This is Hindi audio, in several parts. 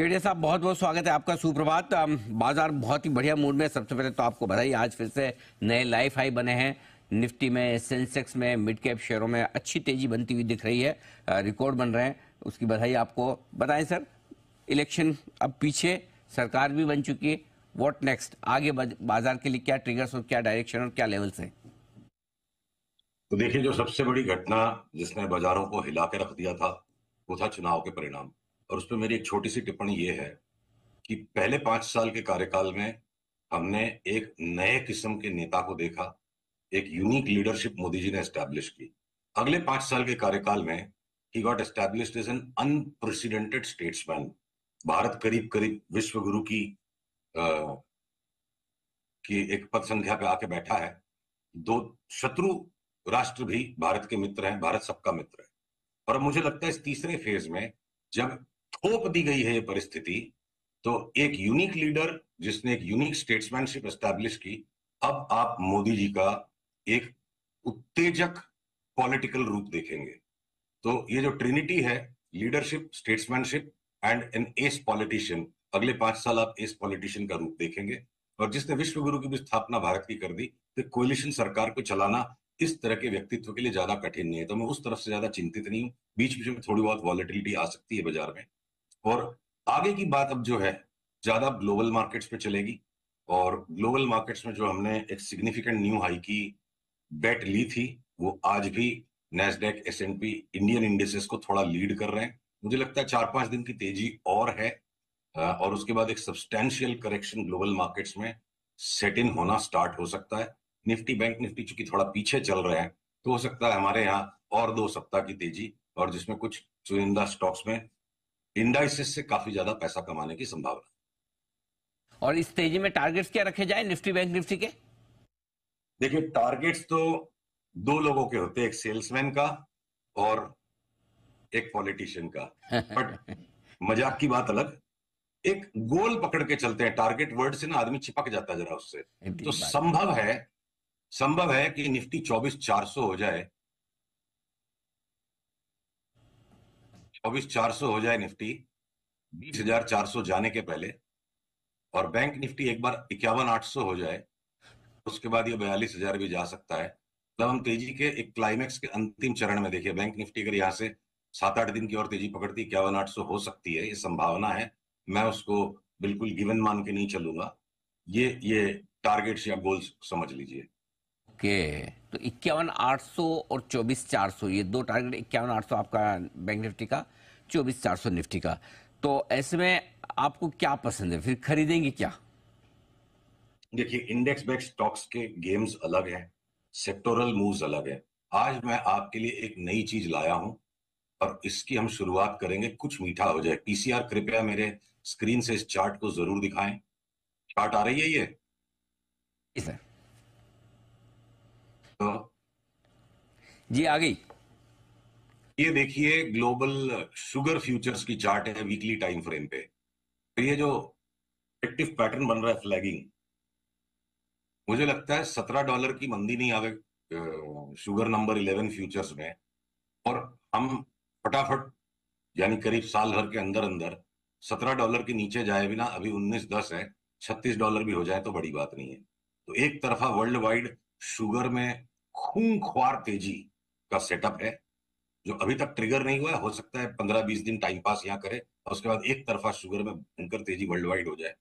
केडिया साहब, बहुत बहुत स्वागत है आपका। सुप्रभात। बाजार बहुत ही बढ़िया मूड में। सबसे पहले तो आपको बधाई, आज फिर से नए लाइफ हाई बने हैं। निफ्टी में, सेंसेक्स में, मिड कैप शेयरों में अच्छी तेजी बनती हुई दिख रही है, रिकॉर्ड बन रहे हैं, उसकी बधाई आपको। बताएं सर, इलेक्शन अब पीछे, सरकार भी बन चुकी है, व्हाट नेक्स्ट? आगे बाजार के लिए क्या ट्रिगर्स और क्या डायरेक्शन और क्या लेवल्स हैं? तो देखिए, जो सबसे बड़ी घटना जिसने बाजारों को हिला के रख दिया था वो था चुनाव के परिणाम। और उस पर मेरी एक छोटी सी टिप्पणी ये है कि पहले 5 साल के कार्यकाल में हमने एक नए किस्म के नेता को देखा, एक यूनिक लीडरशिप मोदी जी ने एस्टैब्लिश की। अगले 5 साल के कार्यकाल में ही got established as an unprecedented statesman. Bharat करीब करीब विश्व गुरु की एक पद संख्या पे आके बैठा है। दो शत्रु राष्ट्र भी भारत के मित्र हैं, भारत सबका मित्र है। और अब मुझे लगता है इस तीसरे फेज में जब थोप दी गई है ये परिस्थिति, तो एक यूनिक लीडर जिसने एक यूनिक स्टेट्समैनशिप एस्टैब्लिश की, अब आप मोदी जी का एक उत्तेजक पॉलिटिकल रूप देखेंगे। तो ये जो ट्रिनिटी है, leadership, statesmanship and an ace politician, अगले 5 साल आप एस पॉलिटिशियन का रूप देखेंगे। और जिसने विश्व गुरु की भी स्थापना भारत की कर दी, तो कोलिशन सरकार को चलाना इस तरह के व्यक्तित्व के लिए ज्यादा कठिन नहीं है। तो मैं उस तरफ से ज्यादा चिंतित नहीं हूँ। बीच बीच में थोड़ी बहुत वॉलेटिलिटी आ सकती है बाजार में। और आगे की बात अब जो है ज्यादा ग्लोबल मार्केट्स पे चलेगी। और ग्लोबल मार्केट्स में जो हमने एक सिग्निफिकेंट न्यू हाई की बेट ली थी, वो आज भी नैस्डैक, एस&पी, इंडियन इंडिसेस को थोड़ा लीड कर रहे हैं। मुझे लगता है 4-5 दिन की तेजी और है, और उसके बाद एक सब्सटैंशियल करेक्शन ग्लोबल मार्केट्स में सेट इन होना स्टार्ट हो सकता है। निफ्टी, बैंक निफ्टी चूंकि थोड़ा पीछे चल रहे हैं, तो हो सकता है हमारे यहाँ और 2 सप्ताह की तेजी, और जिसमें कुछ चुनिंदा स्टॉक्स में इंडाइसेस से काफी ज्यादा पैसा कमाने की संभावना। और इस तेजी में टारगेट्स क्या रखे जाए निफ्टी, बैंक निफ्टी के? देखिए, टारगेट्स तो दो लोगों के होते हैं, एक सेल्समैन का और एक पॉलिटिशियन का। बट मजाक की बात अलग, एक गोल पकड़ के चलते हैं। टारगेट वर्ड से ना आदमी चिपक जाता है जरा उससे। तो संभव है कि निफ्टी 24,400 हो जाए, 24,400 हो जाए निफ्टी 20,400 जाने के पहले। और बैंक निफ्टी एक बार 51,800 हो जाए, उसके बाद ये 42,000 भी जा सकता है। तब हम तेजी के एक क्लाइमेक्स के अंतिम चरण में, देखिए बैंक निफ्टी अगर यहाँ से 7-8 दिन की और तेजी पकड़ती 51,800 हो सकती है, ये संभावना है। मैं उसको बिल्कुल गिवन मान के नहीं चलूंगा। ये टारगेट्स या गोल्स समझ लीजिए। ओके, तो 51,800 और 24,400, ये दो टारगेट। 51,800 आपका बैंक निफ्टी का, 24,400 निफ्टी का। तो ऐसे में आपको क्या पसंद है, फिर खरीदेंगे क्या? देखिए, इंडेक्स बेस्ड स्टॉक्स के गेम्स अलग हैं, सेक्टोरल मूव्स अलग है। आज मैं आपके लिए एक नई चीज लाया हूं, और इसकी हम शुरुआत करेंगे, कुछ मीठा हो जाए। पीसीआर कृपया मेरे स्क्रीन से इस चार्ट को जरूर दिखाएं। चार्ट आ रही है ये? जी सर। तो जी, आ गई। ये देखिए, ग्लोबल शुगर फ्यूचर्स की चार्ट है वीकली टाइम फ्रेम पे। तो ये जो एक्टिव पैटर्न बन रहा है फ्लैगिंग, मुझे लगता है $17 की मंदी नहीं आवे शुगर नंबर 11 फ्यूचर्स में। और हम फटाफट, यानी करीब साल भर के अंदर अंदर $17 के नीचे जाए बिना, अभी 19.10 है, $36 भी हो जाए तो बड़ी बात नहीं है। तो एक तरफा वर्ल्ड वाइड शुगर में खूंखार तेजी का सेटअप है, जो अभी तक ट्रिगर नहीं हुआ है। हो सकता है 15-20 दिन टाइम पास यहाँ करे, और उसके बाद एक तरफा शुगर में भयंकर तेजी वर्ल्ड वाइड हो जाए।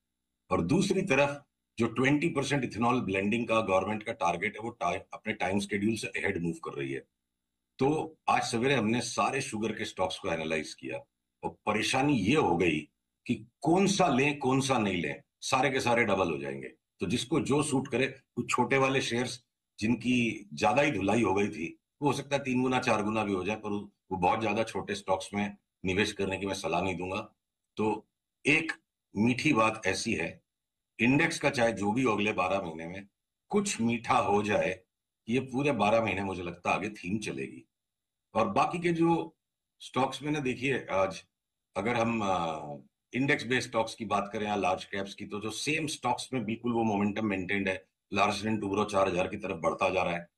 और दूसरी तरफ जो 20% इथेनॉल ब्लेंडिंग का गवर्नमेंट का टारगेट है, वो अपने टाइम शेड्यूल से अहेड मूव कर रही है। तो आज सवेरे हमने सारे शुगर के स्टॉक्स को एनालाइज किया, और परेशानी ये हो गई कि कौन सा लें कौन सा नहीं लें, सारे के सारे डबल हो जाएंगे। तो जिसको जो सूट करे, कुछ छोटे वाले शेयर्स जिनकी ज्यादा ही धुलाई हो गई थी, वो हो सकता है 3 गुना 4 गुना भी हो जाए, पर वो बहुत ज्यादा छोटे स्टॉक्स में निवेश करने की मैं सलाह नहीं दूंगा। तो एक मीठी बात ऐसी है, इंडेक्स का चाहे जो भी हो, अगले 12 महीने में कुछ मीठा हो जाए, ये पूरे 12 महीने मुझे लगता है आगे थीम चलेगी। और बाकी के जो स्टॉक्स में ना, देखिए आज अगर हम इंडेक्स बेस्ड स्टॉक्स की बात करें या लार्ज कैप्स की, तो जो सेम स्टॉक्स में बिल्कुल वो मोमेंटम मेंटेन्ड है। लार्सन टूब्रो 4,000 की तरफ बढ़ता जा रहा है।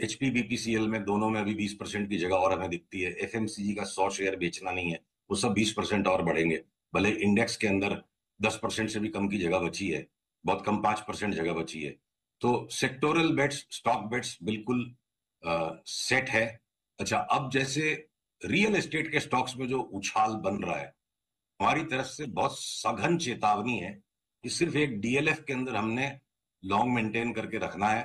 एचपी बीपीसीएल में दोनों में अभी 20% की जगह और हमें दिखती है। एफएमसीजी का 100 शेयर बेचना नहीं है, वो सब 20% और बढ़ेंगे। भले इंडेक्स के अंदर 10% से भी कम की जगह बची है, बहुत कम 5% जगह बची है। तो सेक्टोरल बेट्स, स्टॉक बेट्स बिल्कुल सेट है। अच्छा, अब जैसे रियल एस्टेट के स्टॉक्स में जो उछाल बन रहा है, हमारी तरफ से बहुत सघन चेतावनी है कि सिर्फ एक डीएलएफ के अंदर हमने लॉन्ग मेंटेन करके रखना है,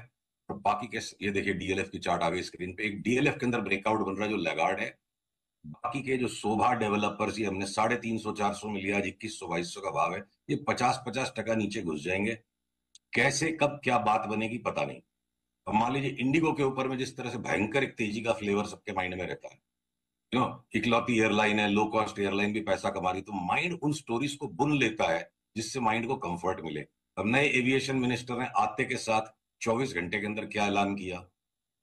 और बाकी के, ये देखिए डीएलएफ की चार्ट आ गई स्क्रीन पे, एक डीएलएफ के अंदर ब्रेकआउट बन रहा है जो लैगार्ड है। बाकी के जो शोभा डेवलपर्स, ये हमने 350-400 में लिया, आज 2100-2200 का भाव है, ये 50-50% नीचे घुस जाएंगे। कैसे कब क्या बात बनेगी पता नहीं। अब मान लीजिए इंडिगो के ऊपर में जिस तरह से भयंकर एक तेजी का फ्लेवर सबके माइंड में रहता है, क्यों, इकलौती एयरलाइन है, लो कॉस्ट एयरलाइन भी पैसा कमा रही, तो माइंड उन स्टोरीज को बुन लेता है जिससे माइंड को कंफर्ट मिले। अब नए एविएशन मिनिस्टर ने आते के साथ 24 घंटे के अंदर क्या ऐलान किया,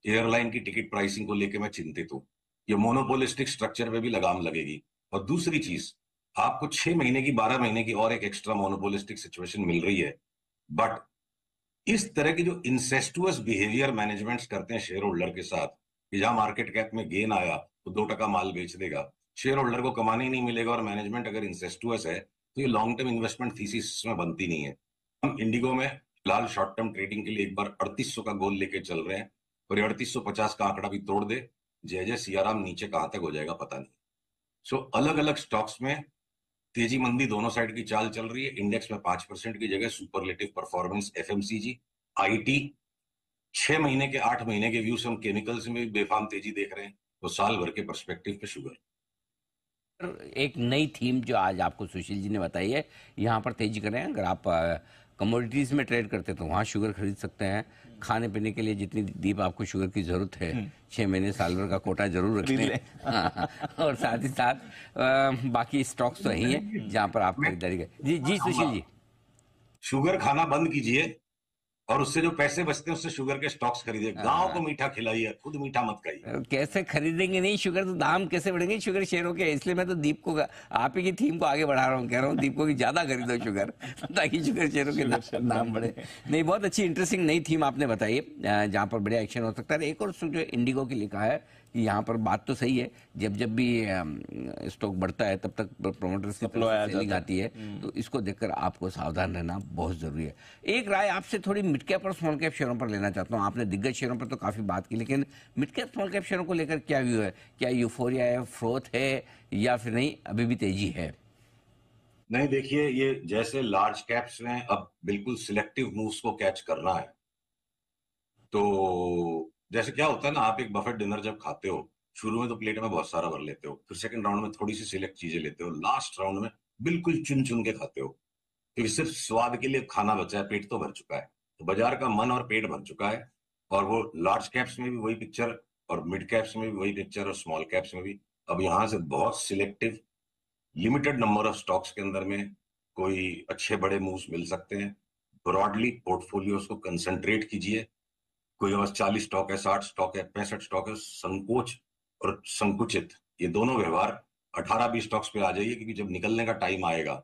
एयरलाइन की टिकट प्राइसिंग को लेकर मैं चिंतित हूं, ये मोनोपोलिस्टिक स्ट्रक्चर पे भी लगाम लगेगी। और दूसरी चीज, आपको 6 महीने की, 12 महीने की और एक एक्स्ट्रा मोनोपोलिस्टिक सिचुएशन मिल रही है, बट इस तरह की जो इंसेस्टुअस बिहेवियर मैनेजमेंट्स करते हैं शेयर होल्डर के साथ, कि जहां मार्केट कैप में गेन आया तो 2% माल बेच देगा, शेयर होल्डर को कमाने ही नहीं मिलेगा, और मैनेजमेंट अगर इंसेस्टुअस है तो ये लॉन्ग टर्म इन्वेस्टमेंट थीसिस में बनती नहीं है। हम इंडिगो में फिलहाल शॉर्ट टर्म ट्रेडिंग के लिए एक बार 3800 का गोल लेके चल रहे हैं, और ये 3850 का आंकड़ा भी तोड़ दे, जय जय सियाराम, नीचे कहां तक हो जाएगा पता नहीं। सो अलग अलग स्टॉक्स में तेजी मंदी दोनों साइड की चाल चल रही है। इंडेक्स में 5% की जगह सुपरलेटिव परफॉर्मेंस एफएमसीजी, आईटी, 6 महीने के, 8 महीने के व्यू से हम केमिकल्स में भी बेफाम तेजी देख रहे हैं, तो साल भर के पर्सपेक्टिव पे शुगर। एक नई थीम जो आज आपको सुशील जी ने बताई है, यहाँ पर तेजी करें। अगर आप कमोडिटीज में ट्रेड करते हैं तो वहाँ शुगर खरीद सकते हैं। खाने पीने के लिए जितनी दीप आपको शुगर की जरूरत है, 6 महीने साल भर का कोटा जरूर रखें। हाँ, और साथ ही साथ बाकी स्टॉक्स तो यही है जहाँ पर आप खरीदारी करें। जी जी सुशील जी। शुगर खाना बंद कीजिए, और उससे जो पैसे बचते हैं उससे शुगर के स्टॉक्स खरीदिए। गांव को मीठा खिलाइए, खुद मीठा मत खाइए। कैसे खरीदेंगे नहीं शुगर, तो दाम कैसे बढ़ेंगे शुगर शेयरों के। इसलिए मैं तो दीप को, आप ही की थीम को आगे बढ़ा रहा हूँ, कह रहा हूँ दीप को कि ज्यादा खरीदो शुगर, ताकि शुगर शेयरों के दाम बढ़े। नहीं, बहुत अच्छी इंटरेस्टिंग नई थीम आपने बताई है, जहाँ पर बढ़िया एक्शन हो सकता है। एक और जो इंडिगो की लिखा है कि यहाँ पर बात तो सही है, जब जब भी स्टॉक बढ़ता है तब तक प्रोमोटर्स की सेलिंग आती है, तो इसको देखकर आपको सावधान रहना बहुत जरूरी है। एक राय आपसे थोड़ी मिड कैप और स्मॉल कैप शेयरों पर लेना चाहता हूँ। आपने दिग्गज शेयरों पर तो काफी बात की, लेकिन मिड कैप स्मॉल कैप शेयरों को लेकर क्या व्यू है? क्या यूफोरिया है, फ्रोथ है, या फिर नहीं अभी भी तेजी है? नहीं, देखिए, ये जैसे लार्ज कैप्स में अब बिल्कुल सिलेक्टिव मूव्स को कैच करना है, तो जैसे क्या होता है ना, आप एक बफेट डिनर जब खाते हो, शुरू में तो प्लेट में बहुत सारा भर लेते हो, फिर सेकंड राउंड में थोड़ी सी सिलेक्ट चीजें लेते हो, लास्ट राउंड में बिल्कुल चुन चुन के खाते हो, क्योंकि सिर्फ स्वाद के लिए खाना बचा है, पेट तो भर चुका है। तो बाजार का मन और पेट भर चुका है, और वो लार्ज कैप्स में भी वही पिक्चर, और मिड कैप्स में भी वही पिक्चर, और स्मॉल कैप्स में भी। अब यहां से बहुत selective, limited number of stocks के अंदर में कोई अच्छे बड़े मूव्स मिल सकते हैं। ब्रॉडली पोर्टफोलियोज को कंसंट्रेट कीजिए। कोई बस 40 स्टॉक है, 60 स्टॉक है, 65 स्टॉक है, संकोच और संकुचित, ये दोनों व्यवहार 18-20 स्टॉक्स पे आ जाइए, क्योंकि जब निकलने का टाइम आएगा,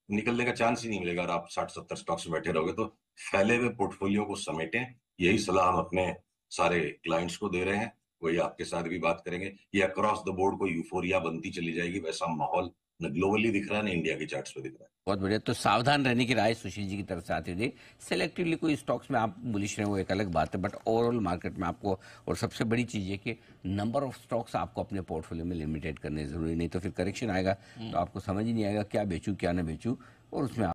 निकलने का चांस ही नहीं मिलेगा। और आप 60-70 स्टॉक्स में बैठे रहोगे, तो फैले हुए पोर्टफोलियो को समेटें। यही सलाह हम अपने सारे क्लाइंट्स को दे रहे हैं, वही आपके साथ भी बात करेंगे। ये अक्रॉस द बोर्ड कोई यूफोरिया बनती चली जाएगी, वैसा माहौल न ग्लोबली दिख रहा है, न इंडिया के चार्ट्स पे दिख रहा है। बहुत बढ़िया। तो सावधान रहने की राय सुशील जी की तरफ से आती थी। सेलेक्टिवली कोई स्टॉक्स में आप बुलिश रहे, वो एक अलग बात है, बट ओवरऑल मार्केट में आपको, और सबसे बड़ी चीज़ है कि नंबर ऑफ स्टॉक्स आपको अपने पोर्टफोलियो में लिमिटेड करने जरूरी, नहीं तो फिर करेक्शन आएगा तो आपको समझ ही नहीं आएगा क्या बेचूं क्या ना बेचूं, और उसमें